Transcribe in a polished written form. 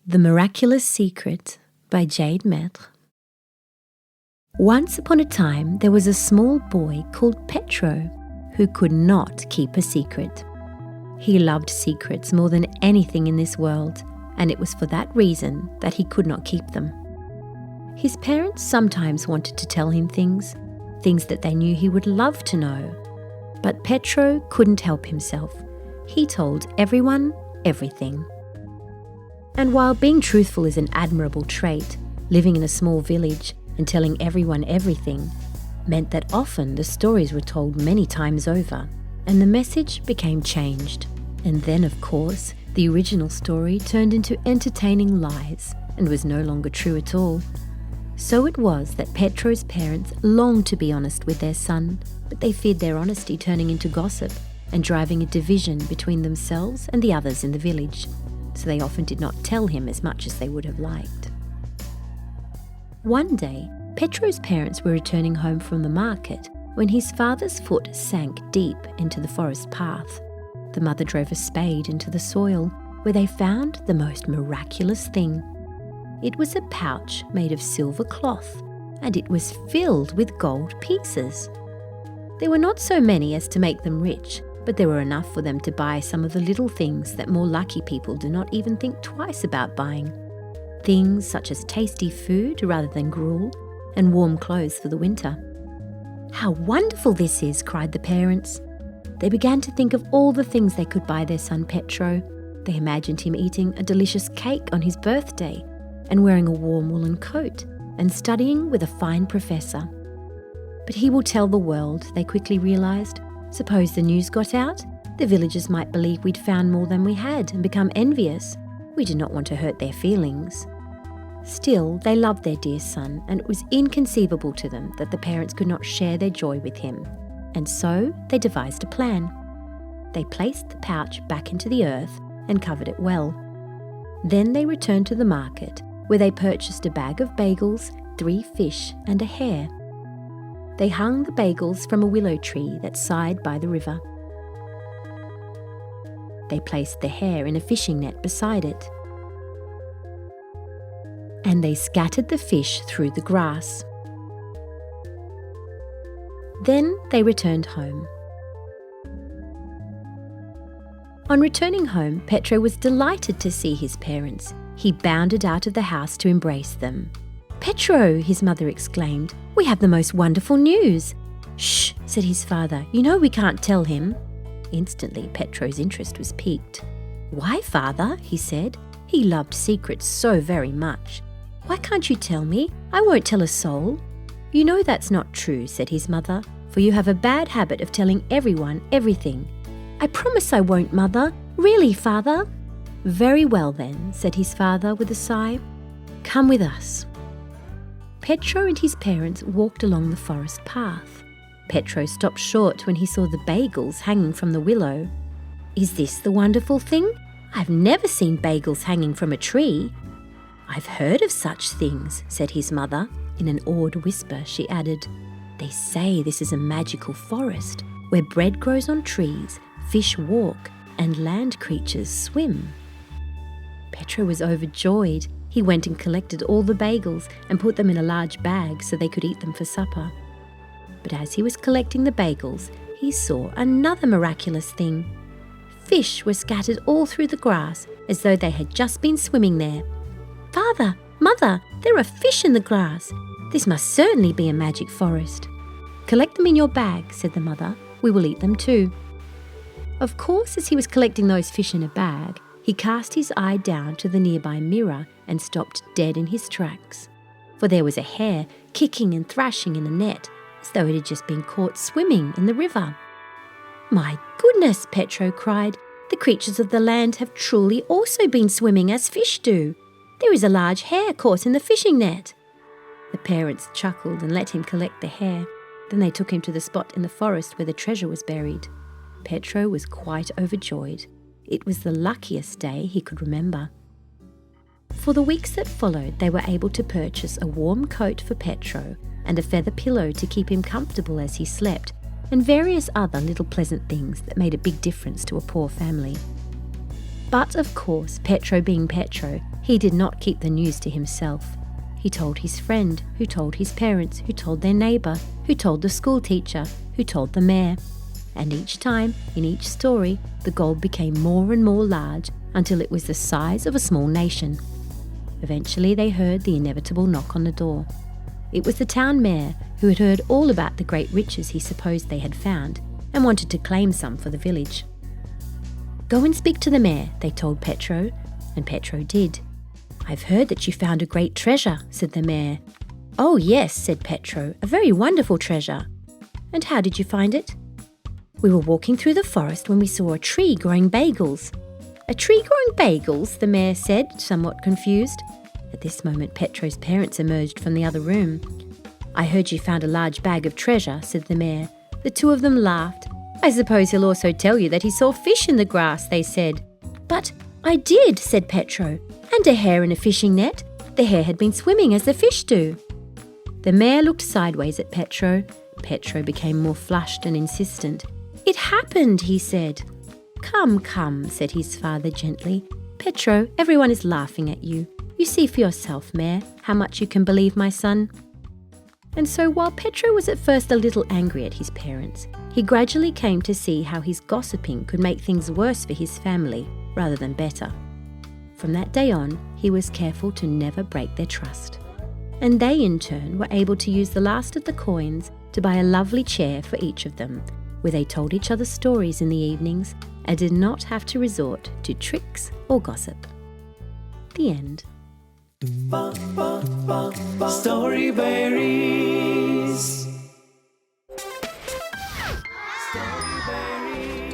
The Miraculous Secret by Jade, Maitre. Once upon a time, there was a small boy called Petro who could not keep a secret. He loved secrets more than anything in this world, and it was for that reason that he could not keep them. His parents sometimes wanted to tell him things that they knew he would love to know. But Petro couldn't help himself. He told everyone everything. And while being truthful is an admirable trait, living in a small village and telling everyone everything meant that often the stories were told many times over, and the message became changed. And then, of course, the original story turned into entertaining lies and was no longer true at all. So it was that Petro's parents longed to be honest with their son, but they feared their honesty turning into gossip and driving a division between themselves and the others in the village. So they often did not tell him as much as they would have liked. One day, Petro's parents were returning home from the market when his father's foot sank deep into the forest path. The mother drove a spade into the soil, where they found the most miraculous thing. It was a pouch made of silver cloth, and it was filled with gold pieces. There were not so many as to make them rich, but there were enough for them to buy some of the little things that more lucky people do not even think twice about buying. Things such as tasty food rather than gruel, and warm clothes for the winter. "How wonderful this is," cried the parents. They began to think of all the things they could buy their son Petro. They imagined him eating a delicious cake on his birthday, and wearing a warm woolen coat, and studying with a fine professor. But he will tell the world, they quickly realised. Suppose the news got out, the villagers might believe we'd found more than we had and become envious. We did not want to hurt their feelings. Still, they loved their dear son, and it was inconceivable to them that the parents could not share their joy with him. And so they devised a plan. They placed the pouch back into the earth and covered it well. Then they returned to the market, where they purchased a bag of bagels, 3 fish, and a hare. They hung the bagels from a willow tree that sighed by the river. They placed the hare in a fishing net beside it. And they scattered the fish through the grass. Then they returned home. On returning home, Petro was delighted to see his parents. He bounded out of the house to embrace them. "Petro," his mother exclaimed, "we have the most wonderful news." "Shh," said his father, "you know we can't tell him." Instantly, Petro's interest was piqued. "Why, father?" he said. He loved secrets so very much. "Why can't you tell me? I won't tell a soul." "You know that's not true," said his mother, "for you have a bad habit of telling everyone everything." "I promise I won't, mother. Really, father." "Very well then," said his father with a sigh. "Come with us." Petro and his parents walked along the forest path. Petro stopped short when he saw the bagels hanging from the willow. "Is this the wonderful thing? I've never seen bagels hanging from a tree." "I've heard of such things," said his mother. In an awed whisper, she added, "They say this is a magical forest where bread grows on trees, fish walk, and land creatures swim." Petro was overjoyed. He went and collected all the bagels and put them in a large bag so they could eat them for supper. But as he was collecting the bagels, he saw another miraculous thing. Fish were scattered all through the grass as though they had just been swimming there. "Father, mother, there are fish in the grass. This must certainly be a magic forest." "Collect them in your bag," said the mother. "We will eat them too." Of course, as he was collecting those fish in a bag, he cast his eye down to the nearby mirror and stopped dead in his tracks. For there was a hare kicking and thrashing in a net, as though it had just been caught swimming in the river. "My goodness," Petro cried, "the creatures of the land have truly also been swimming as fish do. There is a large hare caught in the fishing net." The parents chuckled and let him collect the hare. Then they took him to the spot in the forest where the treasure was buried. Petro was quite overjoyed. It was the luckiest day he could remember. For the weeks that followed, they were able to purchase a warm coat for Petro and a feather pillow to keep him comfortable as he slept, and various other little pleasant things that made a big difference to a poor family. But of course, Petro being Petro, he did not keep the news to himself. He told his friend, who told his parents, who told their neighbour, who told the school teacher, who told the mayor. And each time, in each story, the gold became more and more large until it was the size of a small nation. Eventually they heard the inevitable knock on the door. It was the town mayor, who had heard all about the great riches he supposed they had found and wanted to claim some for the village. "Go and speak to the mayor," they told Petro, and Petro did. "I've heard that you found a great treasure," said the mayor. "Oh yes," said Petro, "a very wonderful treasure." "And how did you find it?" "We were walking through the forest when we saw a tree growing bagels." "A tree growing bagels?" the mayor said, somewhat confused. At this moment, Petro's parents emerged from the other room. "I heard you found a large bag of treasure," said the mayor. The two of them laughed. "I suppose he'll also tell you that he saw fish in the grass," they said. "But I did," said Petro, "and a hare in a fishing net. The hare had been swimming as the fish do." The mayor looked sideways at Petro. Petro became more flushed and insistent. "It happened," he said. "Come, come," said his father gently. "Petro, everyone is laughing at you. You see for yourself, Mayor, how much you can believe my son." And so while Petro was at first a little angry at his parents, he gradually came to see how his gossiping could make things worse for his family rather than better. From that day on, he was careful to never break their trust. And they, in turn, were able to use the last of the coins to buy a lovely chair for each of them, where they told each other stories in the evenings and did not have to resort to tricks or gossip. The end. Storyberries. Storyberries.